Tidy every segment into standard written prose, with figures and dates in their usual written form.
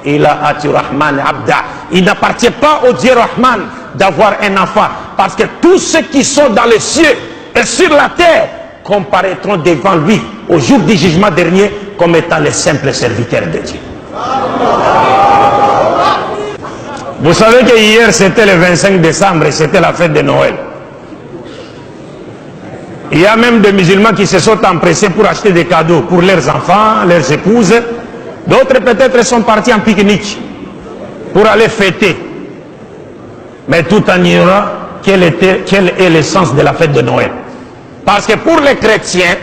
Il n'appartient pas au Dieu Rahman d'avoir un enfant, parce que tous ceux qui sont dans les cieux et sur la terre comparaîtront devant lui au jour du jugement dernier comme étant les simples serviteurs de Dieu. Vous savez que hier c'était le 25 décembre et c'était la fête de Noël. Il y a même des musulmans qui se sont empressés pour acheter des cadeaux pour leurs enfants, leurs épouses. D'autres peut-être sont partis en pique-nique pour aller fêter. Mais tout en ignorant quel est le sens de la fête de Noël. Parce que pour les chrétiens,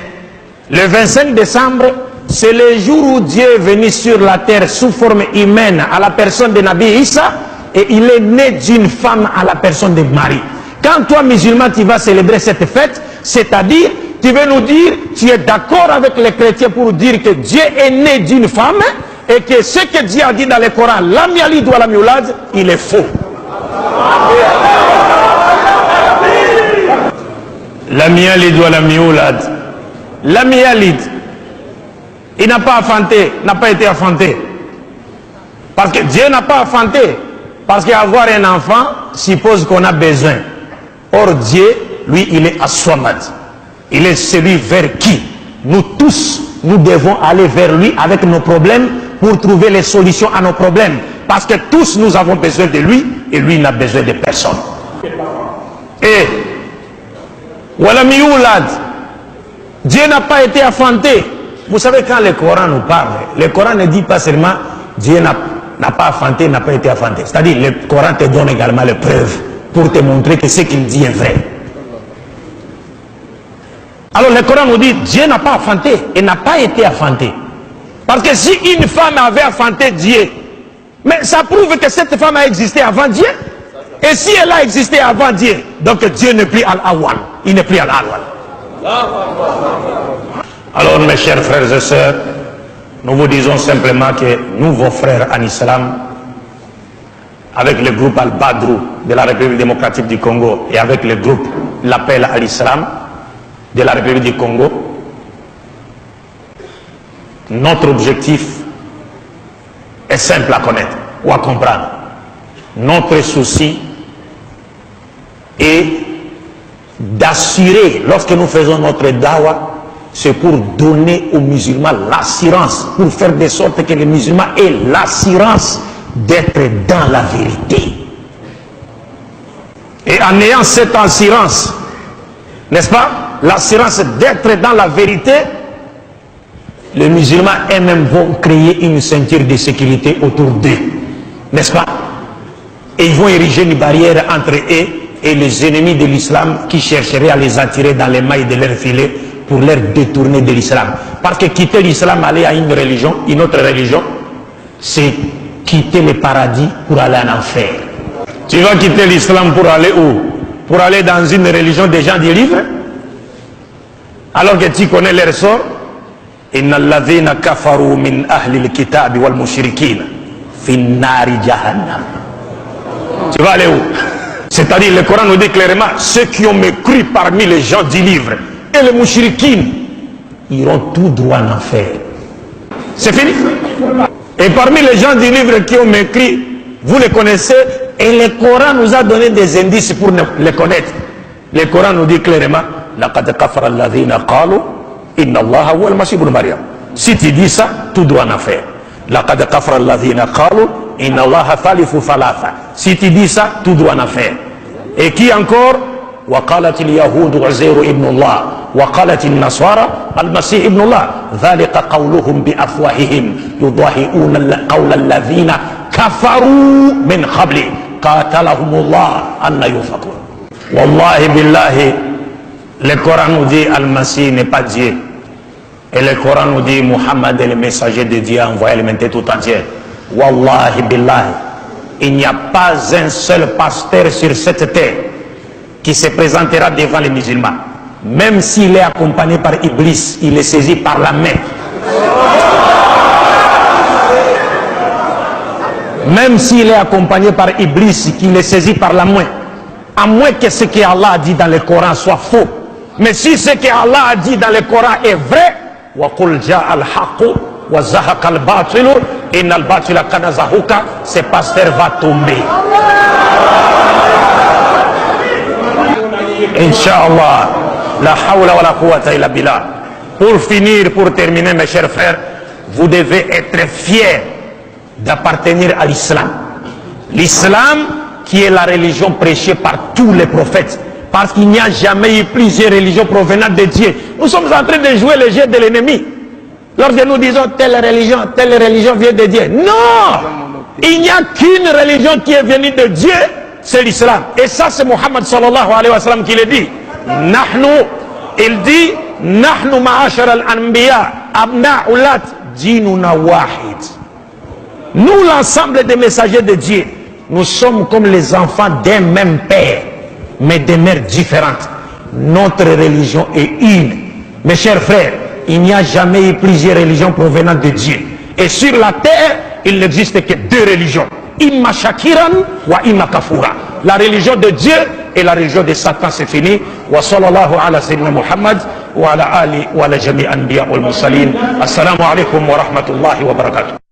le 25 décembre, c'est le jour où Dieu est venu sur la terre sous forme humaine à la personne de Nabi Issa, et il est né d'une femme à la personne de Marie. Quand toi, musulman, tu vas célébrer cette fête, c'est-à-dire, tu veux nous dire, tu es d'accord avec les chrétiens pour dire que Dieu est né d'une femme et que ce que Dieu a dit dans le Coran, lam yalid wa lam yulad, il est faux. Lam yalid wa lam yulad. Lam yalid, il n'a pas enfanté, n'a pas été enfanté. Parce que Dieu n'a pas enfanté. Parce qu'avoir un enfant suppose qu'on a besoin. Or Dieu, lui, il est As-Samad. Il est celui vers qui nous tous, nous devons aller vers lui avec nos problèmes pour trouver les solutions à nos problèmes. Parce que tous nous avons besoin de lui et lui n'a besoin de personne. Et Walam yulad, Dieu n'a pas été enfanté. Vous savez, quand le Coran nous parle, le Coran ne dit pas seulement Dieu n'a pas enfanté, n'a pas été enfanté. C'est-à-dire, le Coran te donne également les preuves pour te montrer que ce qu'il dit est vrai. Alors le Coran nous dit Dieu n'a pas enfanté et n'a pas été enfanté. Parce que si une femme avait enfanté Dieu, mais ça prouve que cette femme a existé avant Dieu. Et si elle a existé avant Dieu, donc Dieu n'est plus Al-Awwal. Il n'est plus Al-Awwal. Alors mes chers frères et sœurs, nous vous disons simplement que nous, vos frères en islam, avec le groupe Al-Badrou de la République démocratique du Congo et avec le groupe L'Appel à l'Islam de la République du Congo, notre objectif est simple à connaître ou à comprendre. Notre souci est d'assurer, lorsque nous faisons notre dawa, c'est pour donner aux musulmans l'assurance, pour faire de sorte que les musulmans aient l'assurance d'être dans la vérité. Et en ayant cette assurance, n'est-ce pas, l'assurance d'être dans la vérité, les musulmans eux-mêmes vont créer une ceinture de sécurité autour d'eux, n'est-ce pas? Et ils vont ériger une barrière entre eux et les ennemis de l'islam qui chercheraient à les attirer dans les mailles de leur filet pour leur détourner de l'islam. Parce que quitter l'islam, aller à une religion, une autre religion, c'est quitter le paradis pour aller en enfer. Tu vas quitter l'islam pour aller où? Pour aller dans une religion des gens du livre? Alors que tu connais leur sort. Inna alladhina kafaru min ahli al-kitab wal mushrikin fi nari jahannam. Tu vas aller où? C'est-à-dire, le Coran nous dit clairement, ceux qui ont mécru parmi les gens du livre et les mouchriquines iront tout droit en enfer. C'est fini. Et parmi les gens du livre qui ont mécru, vous les connaissez, et le Coran nous a donné des indices pour les connaître. Le Coran nous dit clairement, laqad kafara alladhina qalu inna Allaha huwa al-Masih ibn Maryam. Si tu dis ça, tout droit en enfer. Laqad kafara alladhina qalu inna Allaha thalithu thalatha. Si tu dis ça, tout droit en enfer. Et qui encore? وقالت اليهود عزير ابن الله وقالت النصارى المسيح ابن الله ذلك قولهم بأفواههم يضاهئون قول الذين كفروا من قبل قاتلهم الله أن يؤفكون. والله بالله, le Coran nous dit Al-Masih n'est pas Dieu, et le Coran nous dit Muhammad est le messager de Dieu envoyé à l'humanité tout entière. Wallahi billahi, il n'y a pas un seul pasteur sur cette terre qui se présentera devant les musulmans, même s'il est accompagné par Iblis, il est saisi par la main. Même s'il est accompagné par Iblis, qu'il est saisi par la main, à moins que ce que Allah a dit dans le Coran soit faux. Mais si ce que Allah a dit dans le Coran est vrai, وَقُلْ جَاءَ الْحَقُّ وَزَهَقَ الْبَاطِلُ Innal batila kana zahuka, ce pasteur va tomber. Inch'Allah. La hawla wa la quwwata illa billah. Pour finir, pour terminer, mes chers frères, vous devez être fiers d'appartenir à l'islam. L'islam qui est la religion prêchée par tous les prophètes. Parce qu'il n'y a jamais eu plusieurs religions provenant de Dieu. Nous sommes en train de jouer le jeu de l'ennemi. Lorsque nous disons telle religion vient de Dieu. Non! Il n'y a qu'une religion qui est venue de Dieu, c'est l'islam. Et ça, c'est Muhammad sallallahu alayhi wa sallam qui le dit. Il dit, Nahnu ma'ashar al-anbiya, abna'ulat, dinuna wahid. Nous, l'ensemble des messagers de Dieu, nous sommes comme les enfants d'un même père, mais de mères différentes. Notre religion est une. Mes chers frères, il n'y a jamais eu plusieurs religions provenant de Dieu. Et sur la terre, il n'existe que deux religions. Imma shakiran wa imma kafura. La religion de Dieu et la religion de Satan, c'est fini. Wa sallallahu ala sayyidina Muhammad wa ala ali wa ala jami' anbiya wal mursalin. Assalamu alaikum wa rahmatullahi wa barakatuh.